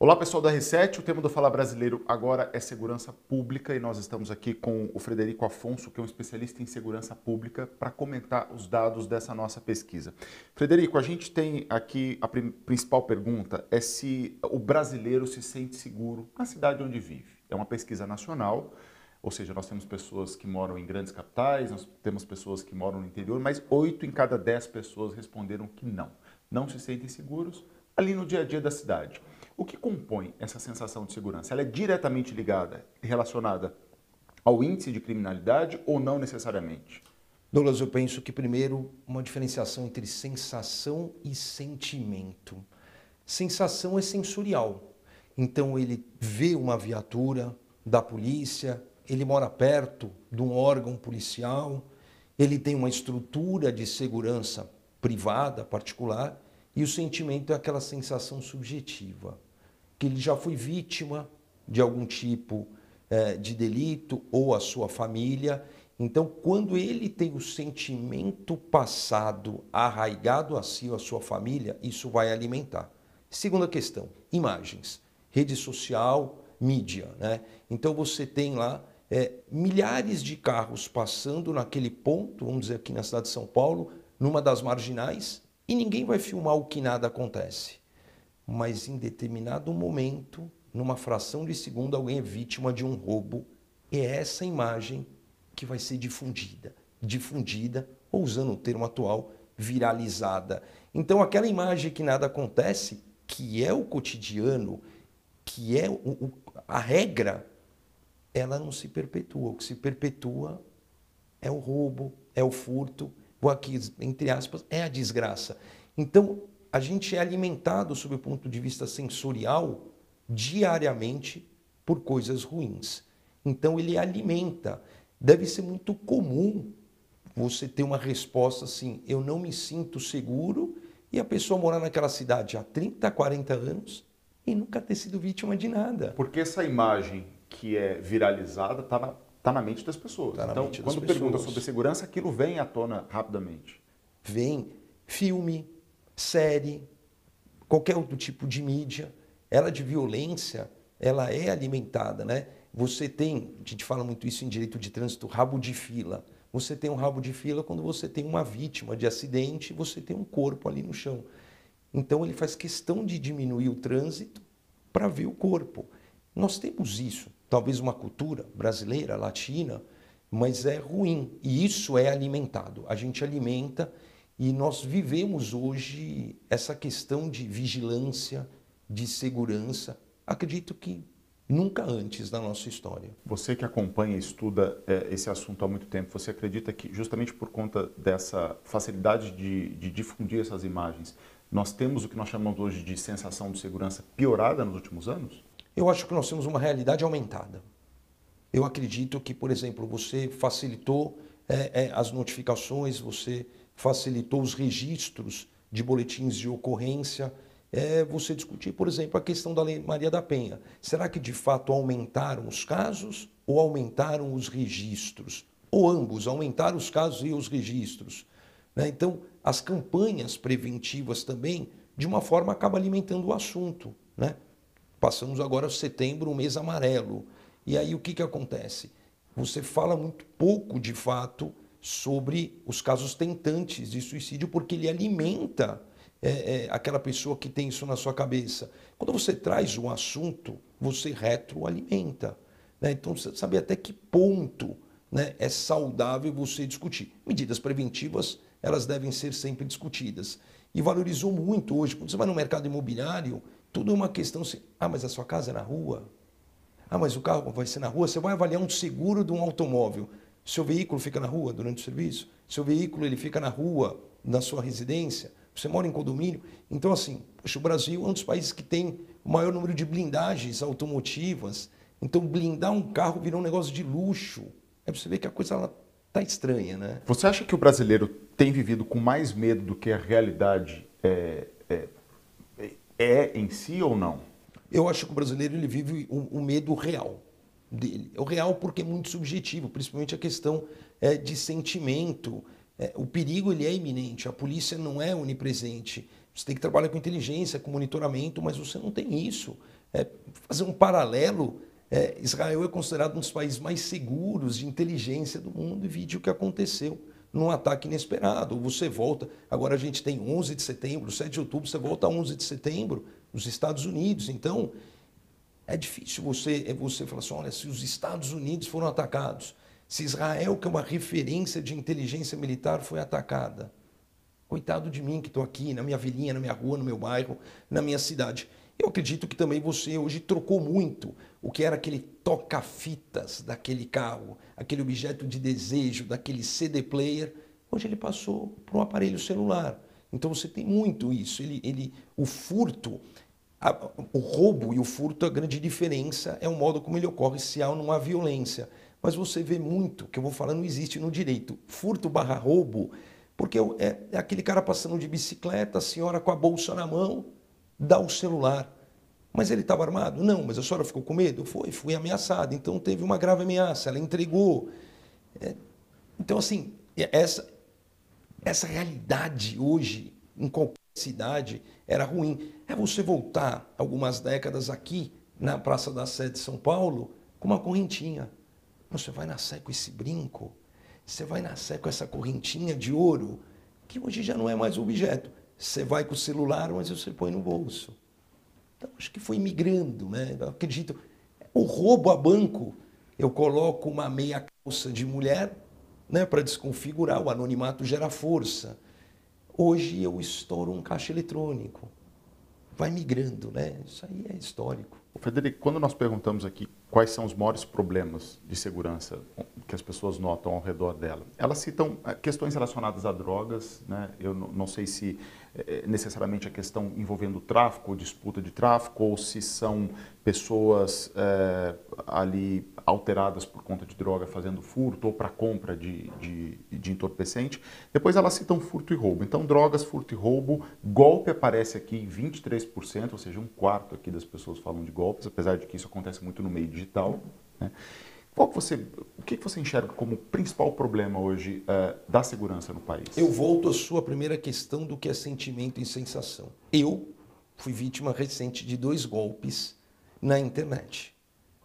Olá pessoal da R7, o tema do Fala Brasileiro agora é segurança pública e nós estamos aqui com o Frederico Afonso, que é um especialista em segurança pública, para comentar os dados dessa nossa pesquisa. Frederico, a gente tem aqui a principal pergunta é se o brasileiro se sente seguro na cidade onde vive. É uma pesquisa nacional, ou seja, nós temos pessoas que moram em grandes capitais, nós temos pessoas que moram no interior, mas 8 em cada 10 pessoas responderam que não se sentem seguros ali no dia a dia da cidade. O que compõe essa sensação de segurança? Ela é diretamente ligada e relacionada ao índice de criminalidade ou não necessariamente? Douglas, eu penso que primeiro uma diferenciação entre sensação e sentimento. Sensação é sensorial. Então ele vê uma viatura da polícia, ele mora perto de um órgão policial, ele tem uma estrutura de segurança privada, particular, e o sentimento é aquela sensação subjetiva, que ele já foi vítima de algum tipo de delito ou a sua família. Então, quando ele tem o sentimento passado arraigado a si ou a sua família, isso vai alimentar. Segunda questão, imagens, rede social, mídia, né? Então você tem lá milhares de carros passando naquele ponto, vamos dizer aqui na cidade de São Paulo, numa das marginais, e ninguém vai filmar o que nada acontece. Mas em determinado momento, numa fração de segundo, alguém é vítima de um roubo. E é essa imagem que vai ser difundida, ou usando o termo atual, viralizada. Então aquela imagem que nada acontece, que é o cotidiano, que é a regra, ela não se perpetua. O que se perpetua é o roubo, é o furto, ou aqui, entre aspas, é a desgraça. Então, a gente é alimentado, sob o ponto de vista sensorial, diariamente por coisas ruins. Então, ele alimenta. Deve ser muito comum você ter uma resposta assim, eu não me sinto seguro, e a pessoa morar naquela cidade há 30, 40 anos e nunca ter sido vítima de nada. Porque essa imagem que é viralizada está na mente das pessoas. Então, quando pergunta sobre segurança, aquilo vem à tona rapidamente. Vem filme, série, qualquer outro tipo de mídia, ela de violência, ela é alimentada, né? Você tem, a gente fala muito isso em direito de trânsito, rabo de fila. Você tem um rabo de fila quando você tem uma vítima de acidente, você tem um corpo ali no chão. Então ele faz questão de diminuir o trânsito para ver o corpo. Nós temos isso, talvez uma cultura brasileira, latina, mas é ruim. E isso é alimentado. A gente alimenta e nós vivemos hoje essa questão de vigilância, de segurança. Acredito que nunca antes na nossa história. Você que acompanha e estuda esse assunto há muito tempo, você acredita que justamente por conta dessa facilidade de difundir essas imagens, nós temos o que nós chamamos hoje de sensação de segurança piorada nos últimos anos? Eu acho que nós temos uma realidade aumentada. Eu acredito que, por exemplo, você facilitou as notificações, você facilitou os registros de boletins de ocorrência, você discutir, por exemplo, a questão da Lei Maria da Penha. Será que de fato aumentaram os casos ou aumentaram os registros? Ou ambos, aumentaram os casos e os registros? Né? Então, as campanhas preventivas também, de uma forma, acabam alimentando o assunto. Né? Passamos agora setembro, um mês amarelo. E aí o que acontece? Você fala muito pouco, de fato, sobre os casos tentantes de suicídio, porque ele alimenta aquela pessoa que tem isso na sua cabeça. Quando você traz um assunto, você retroalimenta. Né? Então, você sabe até que ponto, né, é saudável você discutir. Medidas preventivas, elas devem ser sempre discutidas. E valorizou muito hoje, quando você vai no mercado imobiliário, tudo é uma questão assim, mas a sua casa é na rua? Mas o carro vai ser na rua? Você vai avaliar um seguro de um automóvel. Seu veículo fica na rua durante o serviço? Seu veículo ele fica na rua, na sua residência? Você mora em condomínio? Então, assim, o Brasil é um dos países que tem o maior número de blindagens automotivas. Então, blindar um carro virou um negócio de luxo. É para você ver que a coisa está estranha, né? Você acha que o brasileiro tem vivido com mais medo do que a realidade em si ou não? Eu acho que o brasileiro ele vive o medo real dele. O real porque é muito subjetivo, principalmente a questão de sentimento. O perigo ele é iminente, a polícia não é onipresente. Você tem que trabalhar com inteligência, com monitoramento, mas você não tem isso. Fazer um paralelo, Israel é considerado um dos países mais seguros de inteligência do mundo e vídeo o que aconteceu num ataque inesperado. Você volta, agora a gente tem 11 de setembro, 7 de outubro, você volta a 11 de setembro nos Estados Unidos. Então, é difícil você falar assim, olha, se os Estados Unidos foram atacados, se Israel, que é uma referência de inteligência militar, foi atacada. Coitado de mim que estou aqui na minha vilinha, na minha rua, no meu bairro, na minha cidade. Eu acredito que também você hoje trocou muito o que era aquele toca-fitas daquele carro, aquele objeto de desejo, daquele CD player. Hoje ele passou para um aparelho celular. Então você tem muito isso. O furto, o roubo e o furto, a grande diferença é o modo como ele ocorre se há ou não há violência. Mas você vê muito, que eu vou falar, não existe no direito. Furto barra roubo, porque é aquele cara passando de bicicleta, a senhora com a bolsa na mão, dá o celular. Mas ele estava armado? Não, mas a senhora ficou com medo? Fui ameaçada, então teve uma grave ameaça, ela entregou. Então, assim, essa realidade hoje, em qualquer cidade, era ruim. É você voltar algumas décadas aqui, na Praça da Sé de São Paulo, com uma correntinha. Você vai na Sé com esse brinco, você vai na Sé com essa correntinha de ouro, que hoje já não é mais objeto. Você vai com o celular, mas você põe no bolso. Então, acho que foi migrando, né? Eu acredito. O roubo a banco, eu coloco uma meia calça de mulher, né, para desconfigurar, o anonimato gera força. Hoje eu estouro um caixa eletrônico. Vai migrando, né? Isso aí é histórico. Frederico, quando nós perguntamos aqui quais são os maiores problemas de segurança que as pessoas notam ao redor dela, elas citam questões relacionadas a drogas, né? Eu não sei se necessariamente a questão envolvendo tráfico ou disputa de tráfico, ou se são pessoas ali alteradas por conta de droga fazendo furto ou para compra de entorpecente. Depois elas citam furto e roubo. Então, drogas, furto e roubo, golpe aparece aqui em 23%, ou seja, um quarto aqui das pessoas falam de golpes, apesar de que isso acontece muito no meio digital, né? O que você enxerga como principal problema hoje da segurança no país? Eu volto à sua primeira questão do que é sentimento e sensação. Eu fui vítima recente de 2 golpes na internet,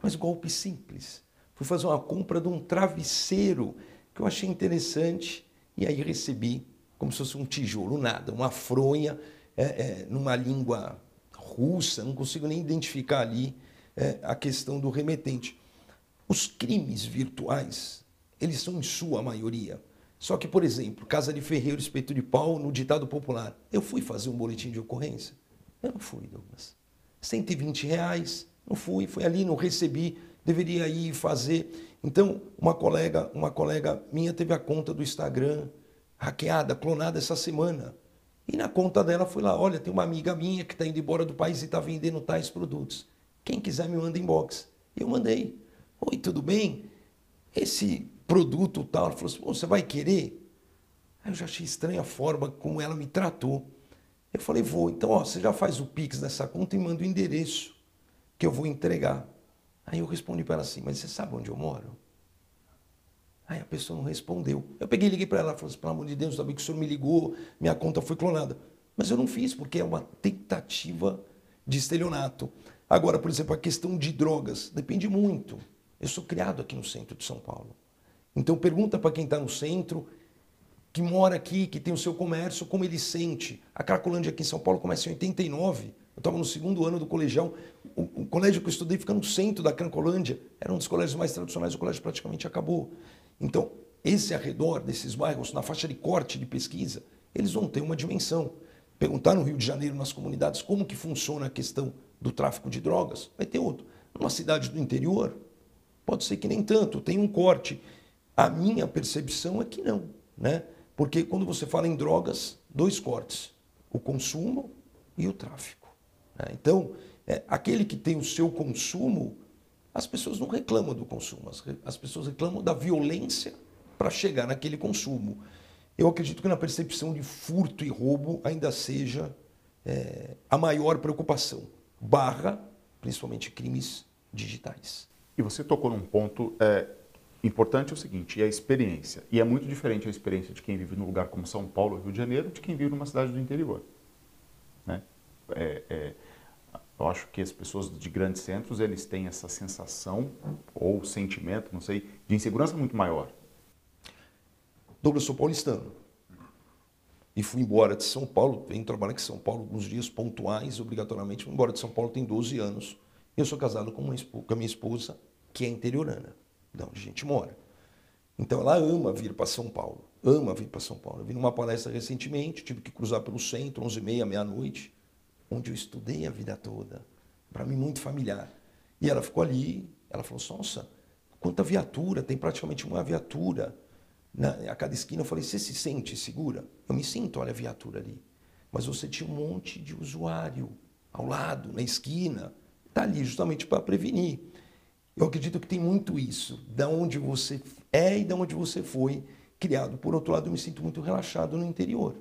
mas golpes simples. Fui fazer uma compra de um travesseiro que eu achei interessante e aí recebi como se fosse um tijolo, nada, uma fronha numa língua russa, não consigo nem identificar ali a questão do remetente. Os crimes virtuais, eles são em sua maioria. Só que, por exemplo, casa de ferreiro, espeto de pau, no ditado popular. Eu fui fazer um boletim de ocorrência? Eu não fui, Douglas. R$120, não fui ali, não recebi, deveria ir fazer. Então, uma colega minha teve a conta do Instagram hackeada, clonada essa semana. E na conta dela foi lá, olha, tem uma amiga minha que está indo embora do país e está vendendo tais produtos. Quem quiser me manda inbox. Eu mandei. Oi, tudo bem? Esse produto tal, ela falou assim, você vai querer? Aí eu já achei estranha a forma como ela me tratou. Eu falei, vou. Então, você já faz o Pix dessa conta e manda o endereço que eu vou entregar. Aí eu respondi para ela assim, mas você sabe onde eu moro? Aí a pessoa não respondeu. Eu peguei e liguei para ela, ela falou assim, pelo amor de Deus, sabia que o senhor me ligou, minha conta foi clonada. Mas eu não fiz, porque é uma tentativa de estelionato. Agora, por exemplo, a questão de drogas, depende muito. Eu sou criado aqui no centro de São Paulo. Então pergunta para quem está no centro, que mora aqui, que tem o seu comércio, como ele sente. A Cracolândia aqui em São Paulo começa em 89. Eu estava no 2º ano do colegial. O colégio que eu estudei fica no centro da Cracolândia. Era um dos colégios mais tradicionais, o colégio praticamente acabou. Então, esse arredor desses bairros, na faixa de corte de pesquisa, eles vão ter uma dimensão. Perguntar no Rio de Janeiro, nas comunidades, como que funciona a questão do tráfico de drogas, vai ter outro. Numa cidade do interior, pode ser que nem tanto, tem um corte. A minha percepção é que não, né? Porque quando você fala em drogas, 2 cortes, o consumo e o tráfico, né? Então, aquele que tem o seu consumo, as pessoas não reclamam do consumo, as pessoas reclamam da violência para chegar naquele consumo. Eu acredito que na percepção de furto e roubo ainda seja a maior preocupação, barra, principalmente, crimes digitais. E você tocou num ponto importante é o seguinte, é a experiência. E é muito diferente a experiência de quem vive num lugar como São Paulo, Rio de Janeiro, de quem vive numa cidade do interior. Né? Eu acho que as pessoas de grandes centros, eles têm essa sensação, ou sentimento, não sei, de insegurança muito maior. Douglas, eu sou paulistano. E fui embora de São Paulo, venho trabalhar aqui em São Paulo alguns dias pontuais, obrigatoriamente. Fui embora de São Paulo tem 12 anos. E eu sou casado com a minha esposa, que é interiorana, de onde a gente mora. Então ela ama vir para São Paulo, ama vir para São Paulo. Eu vim numa palestra recentemente, tive que cruzar pelo centro, 11h30, meia-noite, onde eu estudei a vida toda. Para mim, muito familiar. E ela ficou ali, ela falou, nossa, quanta viatura, tem praticamente uma viatura a cada esquina. Eu falei, você se sente segura? Eu me sinto, olha a viatura ali. Mas você tinha um monte de usuário ao lado, na esquina. Está ali justamente para prevenir. Eu acredito que tem muito isso, da onde você é e da onde você foi criado. Por outro lado, eu me sinto muito relaxado no interior.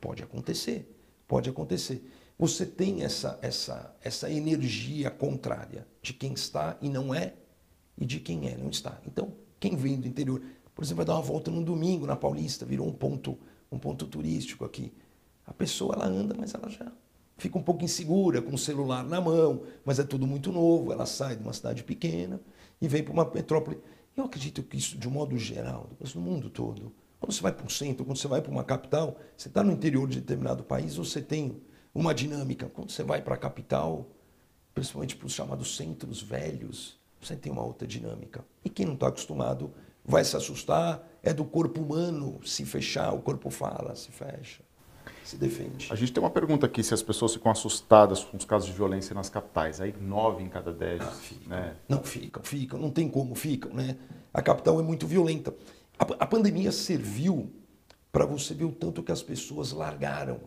Pode acontecer, pode acontecer. Você tem essa energia contrária de quem está e não é, e de quem é e não está. Então, quem vem do interior, por exemplo, vai dar uma volta no domingo na Paulista, virou um ponto turístico aqui. A pessoa, ela anda, mas ela já fica um pouco insegura, com o celular na mão, mas é tudo muito novo. Ela sai de uma cidade pequena e vem para uma metrópole. Eu acredito que isso, de um modo geral, no mundo todo, quando você vai para um centro, quando você vai para uma capital, você está no interior de determinado país, você tem uma dinâmica. Quando você vai para a capital, principalmente para os chamados centros velhos, você tem uma outra dinâmica. E quem não está acostumado vai se assustar, é do corpo humano se fechar, o corpo fala, se fecha, se defende. A gente tem uma pergunta aqui, se as pessoas ficam assustadas com os casos de violência nas capitais. Aí 9 em cada 10. Ficam. Né? Não, ficam, não tem como, ficam, né? A capital é muito violenta. A pandemia serviu para você ver o tanto que as pessoas largaram,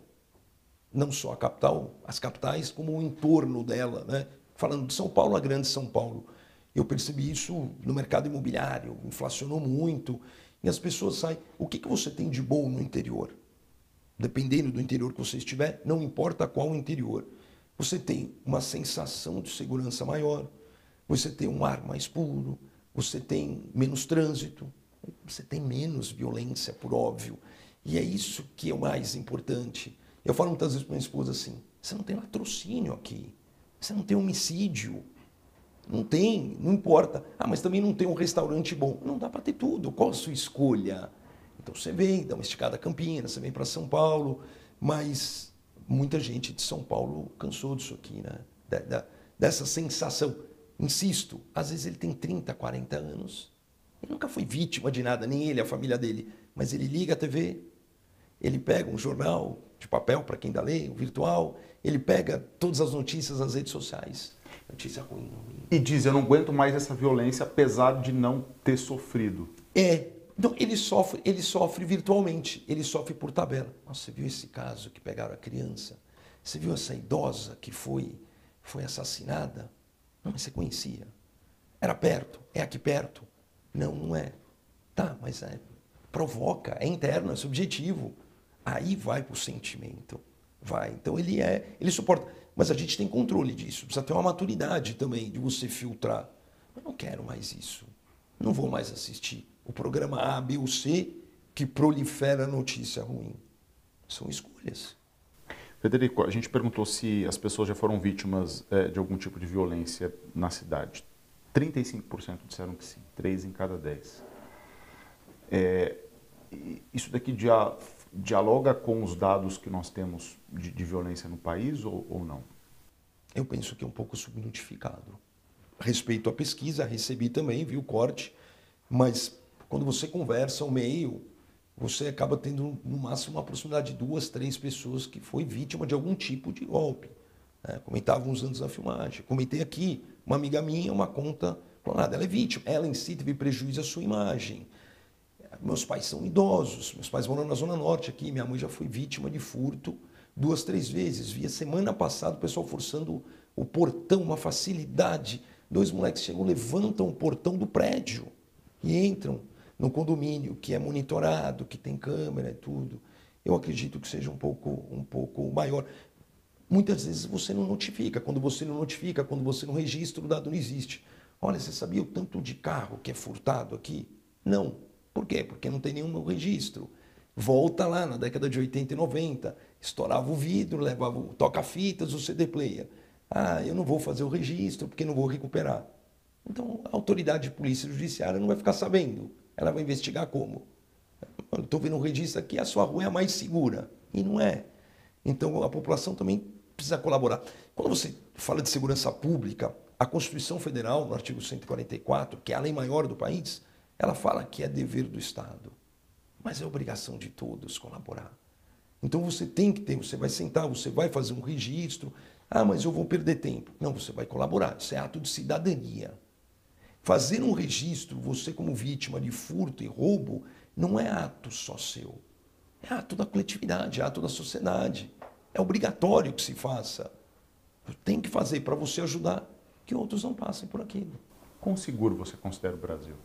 não só a capital, as capitais, como o entorno dela, né? Falando de São Paulo, a grande São Paulo. Eu percebi isso no mercado imobiliário, inflacionou muito, e as pessoas saem. O que você tem de bom no interior? Dependendo do interior que você estiver, não importa qual interior. Você tem uma sensação de segurança maior, você tem um ar mais puro, você tem menos trânsito, você tem menos violência, por óbvio. E é isso que é o mais importante. Eu falo muitas vezes para minha esposa assim, você não tem latrocínio aqui, você não tem homicídio, não tem, não importa. Ah, mas também não tem um restaurante bom. Não dá para ter tudo, qual a sua escolha? Então você vem, dá uma esticada a Campinas, você vem para São Paulo, mas muita gente de São Paulo cansou disso aqui, né? Dessa sensação. Insisto, às vezes ele tem 30, 40 anos, ele nunca foi vítima de nada, nem ele, a família dele, mas ele liga a TV, ele pega um jornal de papel, para quem ainda lê, o virtual, ele pega todas as notícias das redes sociais. Notícia ruim. E diz, eu não aguento mais essa violência, apesar de não ter sofrido. Então, ele sofre virtualmente, ele sofre por tabela. Nossa, você viu esse caso que pegaram a criança? Você viu essa idosa que foi assassinada? Não, mas você conhecia. Era perto, é aqui perto. Não, não é. Tá, mas provoca, é interno, é subjetivo. Aí vai para o sentimento. Vai. Então ele suporta. Mas a gente tem controle disso. Precisa ter uma maturidade também de você filtrar. Eu não quero mais isso. Não vou mais assistir o programa A, B ou C que prolifera notícia ruim. São escolhas. Frederico, a gente perguntou se as pessoas já foram vítimas de algum tipo de violência na cidade. 35% disseram que sim, 3 em cada 10. Isso daqui dialoga com os dados que nós temos de violência no país ou não? Eu penso que é um pouco subnotificado. Respeito à pesquisa, recebi também, vi o corte, mas quando você conversa ao meio, você acaba tendo no máximo uma proximidade de 2, 3 pessoas que foi vítima de algum tipo de golpe. Comentava uns anos na filmagem, comentei aqui, uma amiga minha, uma conta, ela é vítima, ela em si teve prejuízo à sua imagem. Meus pais são idosos, meus pais moram na Zona Norte aqui, minha mãe já foi vítima de furto 2, 3 vezes. Vi a semana passada o pessoal forçando o portão, uma facilidade. 2 moleques chegam, levantam o portão do prédio e entram no condomínio, que é monitorado, que tem câmera e tudo. Eu acredito que seja um pouco maior. Muitas vezes você não notifica. Quando você não notifica, quando você não registra, o dado não existe. Olha, você sabia o tanto de carro que é furtado aqui? Não. Por quê? Porque não tem nenhum registro. Volta lá na década de 80 e 90, estourava o vidro, levava o toca-fitas, o CD player. Ah, eu não vou fazer o registro porque não vou recuperar. Então, a autoridade de polícia judiciária não vai ficar sabendo. Ela vai investigar como? Eu estou vendo um registro aqui, a sua rua é a mais segura. E não é. Então, a população também precisa colaborar. Quando você fala de segurança pública, a Constituição Federal, no artigo 144, que é a lei maior do país, ela fala que é dever do Estado. Mas é obrigação de todos colaborar. Então você tem que ter, você vai sentar, você vai fazer um registro. Ah, mas eu vou perder tempo. Não, você vai colaborar. Isso é ato de cidadania. Fazer um registro, você como vítima de furto e roubo, não é ato só seu. É ato da coletividade, é ato da sociedade. É obrigatório que se faça. Tem que fazer para você ajudar que outros não passem por aquilo. Quão seguro você considera o Brasil?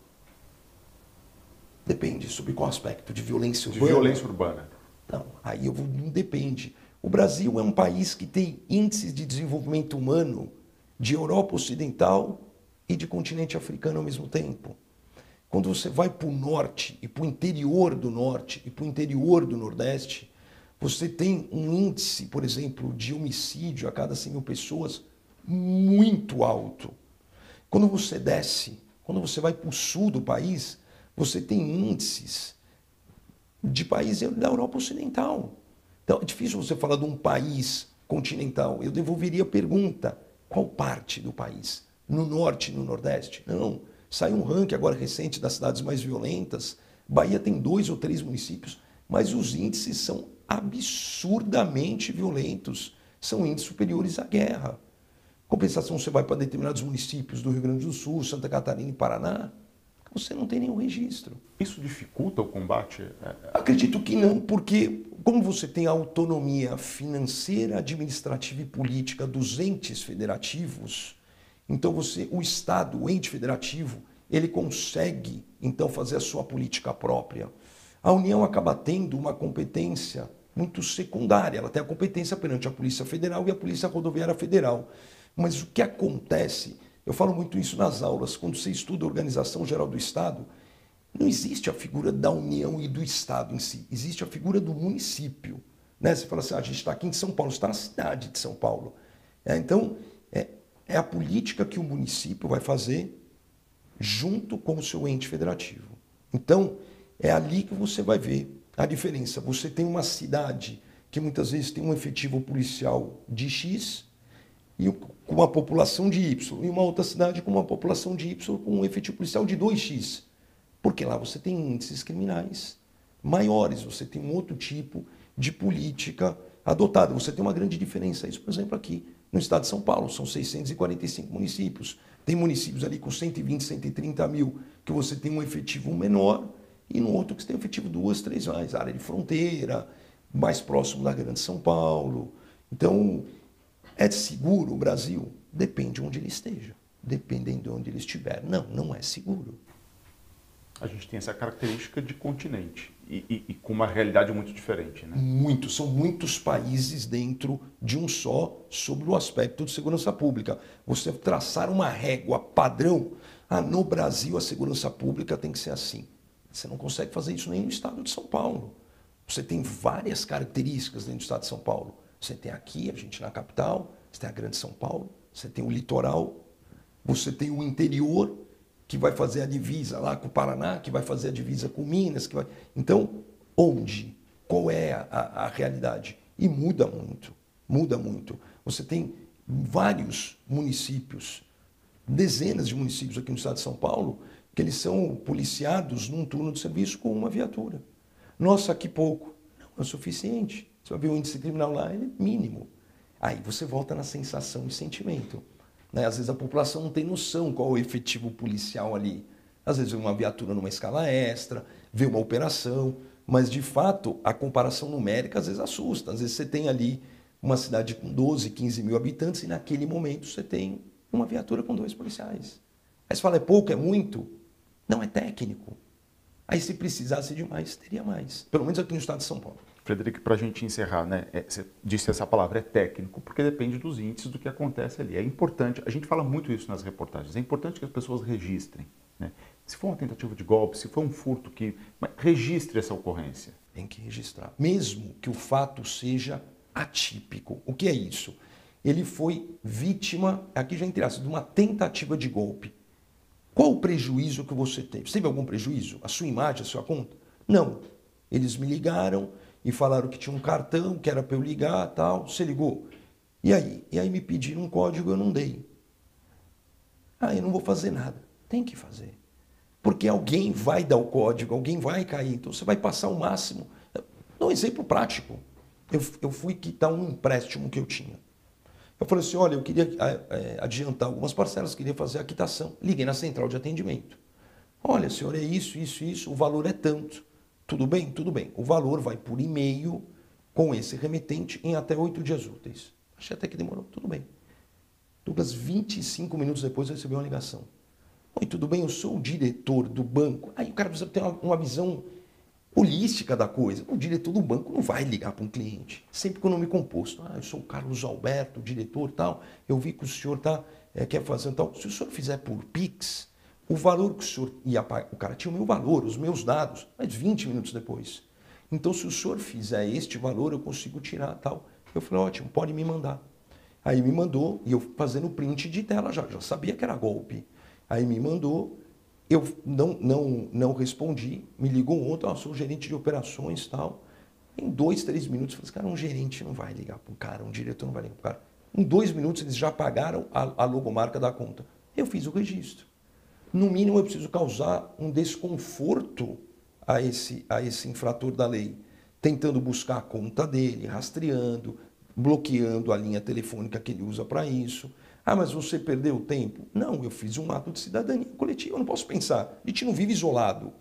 Depende sobre qual aspecto, de violência urbana. De violência urbana. Não, aí não depende. O Brasil é um país que tem índices de desenvolvimento humano de Europa Ocidental e de continente africano ao mesmo tempo. Quando você vai para o norte e para o interior do norte e para o interior do nordeste, você tem um índice, por exemplo, de homicídio a cada 100 mil pessoas muito alto. Quando você desce, quando você vai para o sul do país, você tem índices de países da Europa Ocidental. Então, é difícil você falar de um país continental. Eu devolveria a pergunta, qual parte do país? No norte e no nordeste? Não. Saiu um ranking agora recente das cidades mais violentas. Bahia tem 2 ou 3 municípios, mas os índices são absurdamente violentos. São índices superiores à guerra. Compensação, você vai para determinados municípios do Rio Grande do Sul, Santa Catarina e Paraná, você não tem nenhum registro. Isso dificulta o combate? Acredito que não, porque como você tem a autonomia financeira, administrativa e política dos entes federativos, então o Estado, o ente federativo, ele consegue então fazer a sua política própria. A União acaba tendo uma competência muito secundária, ela tem a competência perante a Polícia Federal e a Polícia Rodoviária Federal. Mas o que acontece, eu falo muito isso nas aulas, quando você estuda a Organização Geral do Estado, não existe a figura da União e do Estado em si, existe a figura do município. Né? Você fala assim, a gente está aqui em São Paulo, está na cidade de São Paulo. Então, é a política que o município vai fazer junto com o seu ente federativo. Então, é ali que você vai ver a diferença. Você tem uma cidade que muitas vezes tem um efetivo policial de X e com uma população de Y, e uma outra cidade com uma população de Y com um efetivo policial de 2X. Porque lá você tem índices criminais maiores, você tem um outro tipo de política adotada. Você tem uma grande diferença. Isso, por exemplo, aqui no estado de São Paulo, são 645 municípios. Tem municípios ali com 120, 130 mil, que você tem um efetivo menor, e no outro que você tem um efetivo 2, 3 mais, área de fronteira, mais próximo da Grande São Paulo. Então, é seguro o Brasil? Depende de onde ele esteja. Dependendo de onde ele estiver. Não, não é seguro. A gente tem essa característica de continente e com uma realidade muito diferente, né? São muitos países dentro de um só sobre o aspecto de segurança pública. Você traçar uma régua padrão, no Brasil a segurança pública tem que ser assim. Você não consegue fazer isso nem no estado de São Paulo. Você tem várias características dentro do estado de São Paulo. Você tem aqui, a gente na capital, você tem a Grande São Paulo, você tem o litoral, você tem o interior, que vai fazer a divisa lá com o Paraná, que vai fazer a divisa com Minas. Então, onde? Qual é a realidade? E muda muito, muda muito. Você tem vários municípios, dezenas de municípios aqui no estado de São Paulo, que eles são policiados num turno de serviço com uma viatura. Nossa, que pouco. Não é o suficiente. Você vai ver o índice criminal lá, ele é mínimo. Aí você volta na sensação e sentimento. Às vezes a população não tem noção qual é o efetivo policial ali. Às vezes vê uma viatura numa escala extra, vê uma operação, mas de fato a comparação numérica às vezes assusta. Às vezes você tem ali uma cidade com 12, 15 mil habitantes e naquele momento você tem uma viatura com 2 policiais. Aí você fala, é pouco, é muito? Não, é técnico. Aí se precisasse de mais, teria mais. Pelo menos aqui no estado de São Paulo. Frederico, para a gente encerrar, né? Você disse essa palavra, é técnico, porque depende dos índices do que acontece ali. É importante, a gente fala muito isso nas reportagens, é importante que as pessoas registrem, né? Se for uma tentativa de golpe, se for um furto, registre essa ocorrência. Tem que registrar. Mesmo que o fato seja atípico. O que é isso? Ele foi vítima, aqui já entre aspas, de uma tentativa de golpe. Qual o prejuízo que você teve? Você teve algum prejuízo? A sua imagem, a sua conta? Não. Eles me ligaram e falaram que tinha um cartão, que era para eu ligar, tal. Você ligou? E aí? E aí me pediram um código, eu não dei. Ah, eu não vou fazer nada. Tem que fazer. Porque alguém vai dar o código, alguém vai cair. Então você vai passar o máximo. Dá um exemplo prático. Eu fui quitar um empréstimo que eu tinha. Eu falei assim, olha, eu queria adiantar algumas parcelas, queria fazer a quitação. Liguei na central de atendimento. Olha, senhor, é isso, o valor é tanto. Tudo bem? Tudo bem. O valor vai por e-mail com esse remetente em até 8 dias úteis. Achei até que demorou. Tudo bem. Douglas, 25 minutos depois eu recebi uma ligação. Oi, tudo bem? Eu sou o diretor do banco. Aí o cara precisa ter uma visão holística da coisa. O diretor do banco não vai ligar para um cliente. Sempre com o nome composto. Ah, eu sou o Carlos Alberto, diretor tal. Eu vi que o senhor quer fazer tal. Se o senhor fizer por Pix, o valor que o senhor ia pagar, o cara tinha o meu valor, os meus dados, mas 20 minutos depois. Então, se o senhor fizer este valor, eu consigo tirar tal. Eu falei, ótimo, pode me mandar. Aí me mandou, e eu fazendo print de tela já sabia que era golpe. Aí me mandou, eu não respondi, me ligou ontem, sou gerente de operações e tal. Em 2, 3 minutos, eu falei, cara, um gerente não vai ligar para um cara, um diretor não vai ligar para um cara. Em 2 minutos, eles já pagaram a logomarca da conta. Eu fiz o registro. No mínimo, eu preciso causar um desconforto a esse infrator da lei, tentando buscar a conta dele, rastreando, bloqueando a linha telefônica que ele usa para isso. Ah, mas você perdeu tempo? Não, eu fiz um ato de cidadania coletiva. Eu não posso pensar. A gente não vive isolado.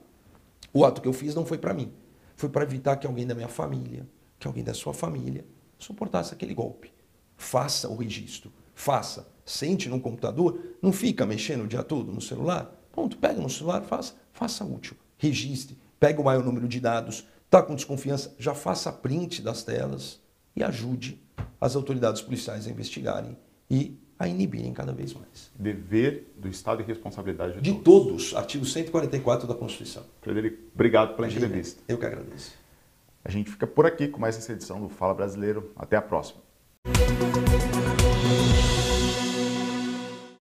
O ato que eu fiz não foi para mim. Foi para evitar que alguém da minha família, que alguém da sua família, suportasse aquele golpe. Faça o registro. Faça. Sente no computador. Não fica mexendo o dia todo no celular. Pronto, pega no celular, faça útil. Registre. Pega o maior número de dados. Está com desconfiança? Já faça print das telas e ajude as autoridades policiais a investigarem e a inibirem cada vez mais. Dever do Estado e responsabilidade de todos. Artigo 144 da Constituição. Frederico, obrigado pela entrevista. Eu que agradeço. A gente fica por aqui com mais essa edição do Fala Brasileiro. Até a próxima.